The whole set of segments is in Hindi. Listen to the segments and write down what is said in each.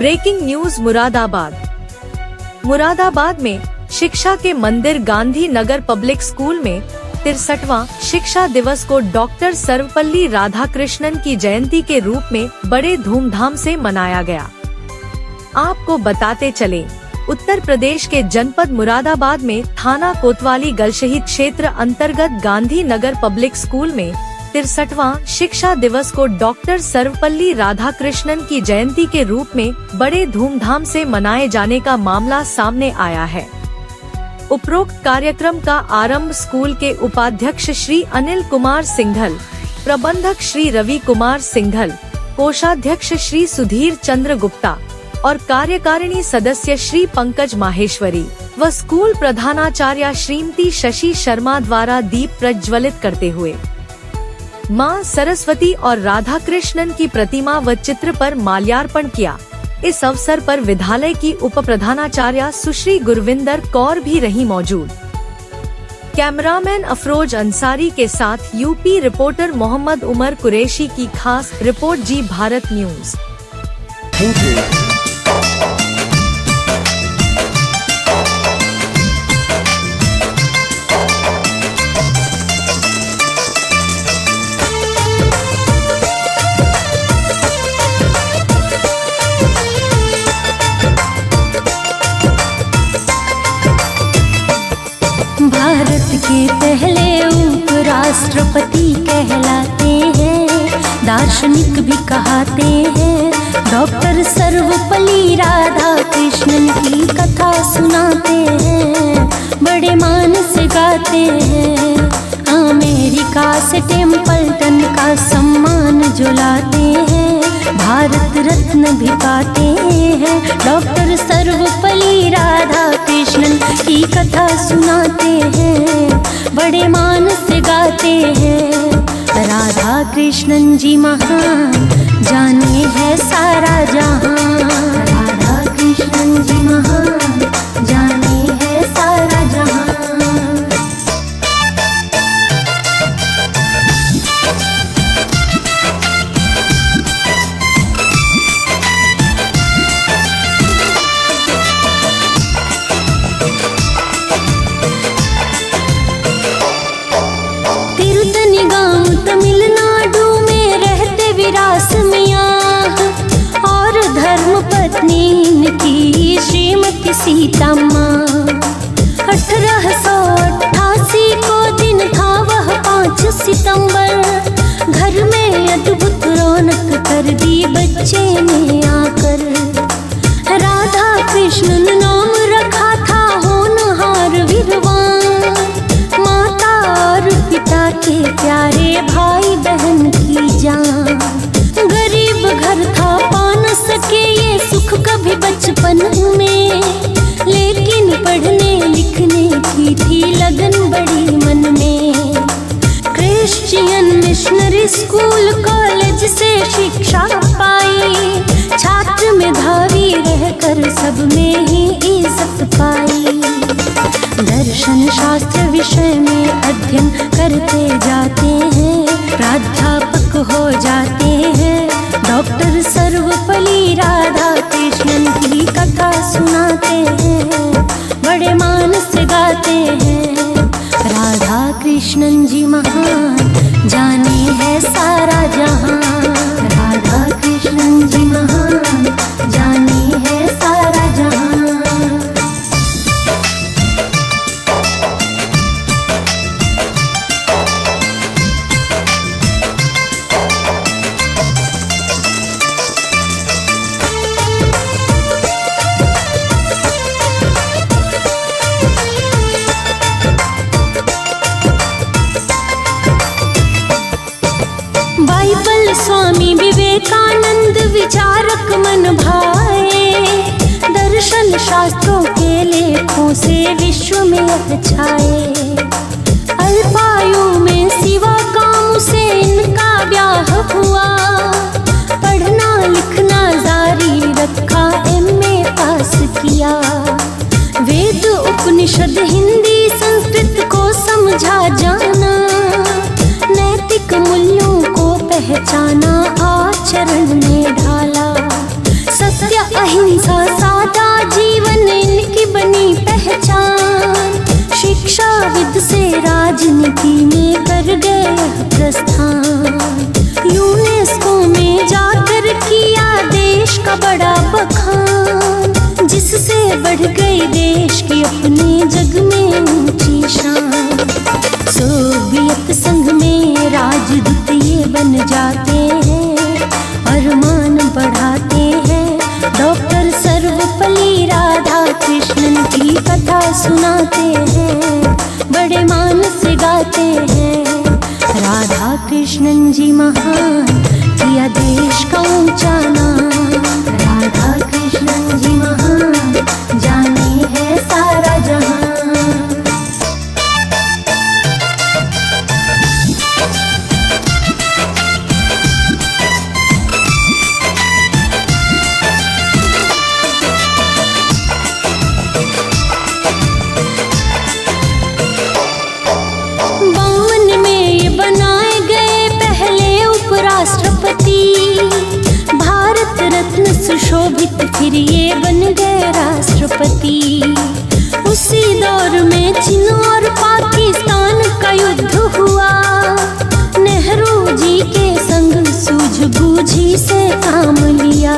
ब्रेकिंग न्यूज मुरादाबाद में शिक्षा के मंदिर गांधी नगर पब्लिक स्कूल में 63वां शिक्षा दिवस को डॉक्टर सर्वपल्ली राधाकृष्णन की जयंती के रूप में बड़े धूमधाम से मनाया गया। आपको बताते चले, उत्तर प्रदेश के जनपद मुरादाबाद में थाना कोतवाली गलशहीद क्षेत्र अंतर्गत गांधी नगर पब्लिक स्कूल में 63वां शिक्षा दिवस को डॉक्टर सर्वपल्ली राधाकृष्णन की जयंती के रूप में बड़े धूमधाम से मनाए जाने का मामला सामने आया है। उपरोक्त कार्यक्रम का आरंभ स्कूल के उपाध्यक्ष श्री अनिल कुमार सिंघल, प्रबंधक श्री रवि कुमार सिंघल, कोषाध्यक्ष श्री सुधीर चंद्र गुप्ता और कार्यकारिणी सदस्य श्री पंकज माहेश्वरी व स्कूल प्रधानाचार्य श्रीमती शशि शर्मा द्वारा दीप प्रज्वलित करते हुए मां सरस्वती और राधा कृष्णन की प्रतिमा व चित्र पर माल्यार्पण किया। इस अवसर पर विद्यालय की उप प्रधानाचार्य सुश्री गुरविंदर कौर भी रही मौजूद। कैमरामैन अफरोज अंसारी के साथ यूपी रिपोर्टर मोहम्मद उमर कुरैशी की खास रिपोर्ट जी भारत न्यूज। भारत के पहले उपराष्ट्रपति कहलाते हैं, दार्शनिक भी कहते हैं। डॉक्टर सर्वपल्ली राधाकृष्णन की कथा सुनाते हैं, बड़े मान से गाते हैं। अमेरिका से टेम्पल्टन का सम्मान जो लाते हैं, भारत रत्न भी पाते हैं। डॉक्टर सर्वपल्ली राधाकृष्णन की कथा सुनाते हैं, बड़े मान से गाते हैं। राधा कृष्णन जी महान, जाने है सारा जहां। राधा कृष्णन जी महान, जाने है सारा जहां। तमिलनाडु में रहते विरास मियाँ और धर्म पत्नी की श्रीमती सीता माँ। 1888 को दिन था वह 5 सितंबर, घर में अद्भुत रौनक कर दी बच्चे ने आकर। राधा कृष्णन नाम रखा था होनहार विद्वान, माता और पिता के प्यारे भाई बहन की जान। गरीब घर था, पा न सके ये सुख कभी बचपन में, लेकिन पढ़ने लिखने की थी लगन बड़ी मन में। क्रिश्चियन मिशनरी स्कूल कॉलेज से शिक्षा पाई, छात्र मेधावी रहकर सब में ही इज्जत पाई। दर्शन शास्त्र विषय में अध्ययन करते जाते हैं, प्राध्यापक हो जाते हैं। डॉक्टर सर्वपल्ली राधाकृष्णन की कथा सुनाते हैं, बड़े मान से गाते हैं। राधा कृष्णन जी महान, जाने है सारा जहां। राधा कृष्णन जी महान, जाने है सारा जहां। बाइबल स्वामी विवेकानंद विचारक मन भाए, दर्शन शास्त्रों के लेखों से विश्व में यह छाए। अल्पायु में सिवा काम से इनका ब्याह हुआ, पढ़ना लिखना जारी रखा, MA पास किया। वेद उपनिषद हिंदी संस्कृत को समझा जाना, नैतिक मूल्यों को पहचाना, आचरण में ढाला। सत्य अहिंसा सादा जीवन इनकी बनी पहचान। शिक्षाविद से राजनीति में कर गए प्रस्थान। यूनेस्को में जाकर किया देश का बड़ा बखान, जिससे बढ़ गई देश की अपने जग में ऊंची शान। सोवियत संघ में राजदूत ये बन जाते हैं और मान बढ़ाते हैं। डॉक्टर सर्वपल्ली राधाकृष्णन की कथा सुनाते हैं, बड़े मान से गाते हैं। राधा कृष्णन जी महान, किया देश का ऊंचा नाम। राधा कृष्णन जी महान, जाने है सारा जहां। भारत रत्न सुशोभित फिर ये बन गए राष्ट्रपति। उसी दौर में चीन और पाकिस्तान का युद्ध हुआ। नेहरू जी के संग सूझबूझी से काम लिया।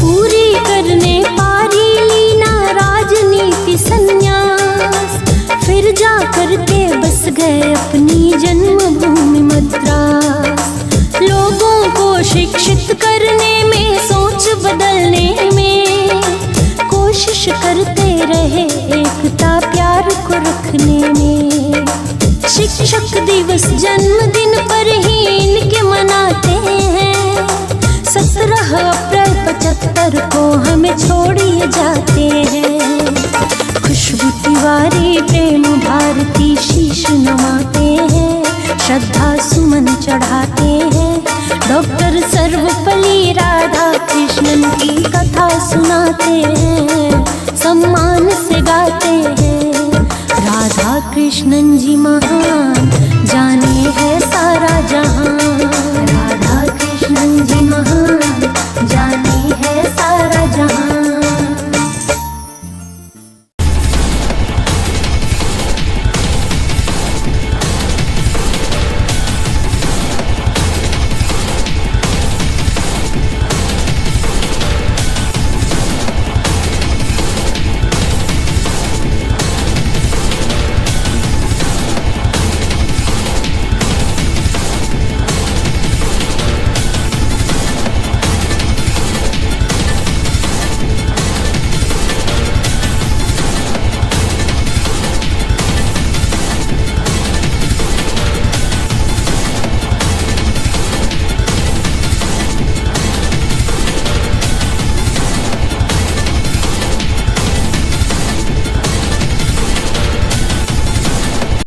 पूरी करने पारी लीना राजनीति संन्यास, फिर जा करके बस गए अपनी जन्मभूमि मद्रास। लोगों को शिक्षित करने में, सोच बदलने में कोशिश करते रहे, एकता प्यार को रखने में। शिक्षक दिवस जन्मदिन पर ही इनके मनाते हैं। 17 अप्रैल 75 को हमें छोड़िए जाते हैं। खुशबू तिवारी प्रेम भारती शीश नवाते हैं, श्रद्धा सुमन चढ़ाते हैं। डॉक्टर सर्वपल्ली राधाकृष्णन की कथा सुनाते हैं, सम्मान से गाते हैं। राधा कृष्णन जी महान,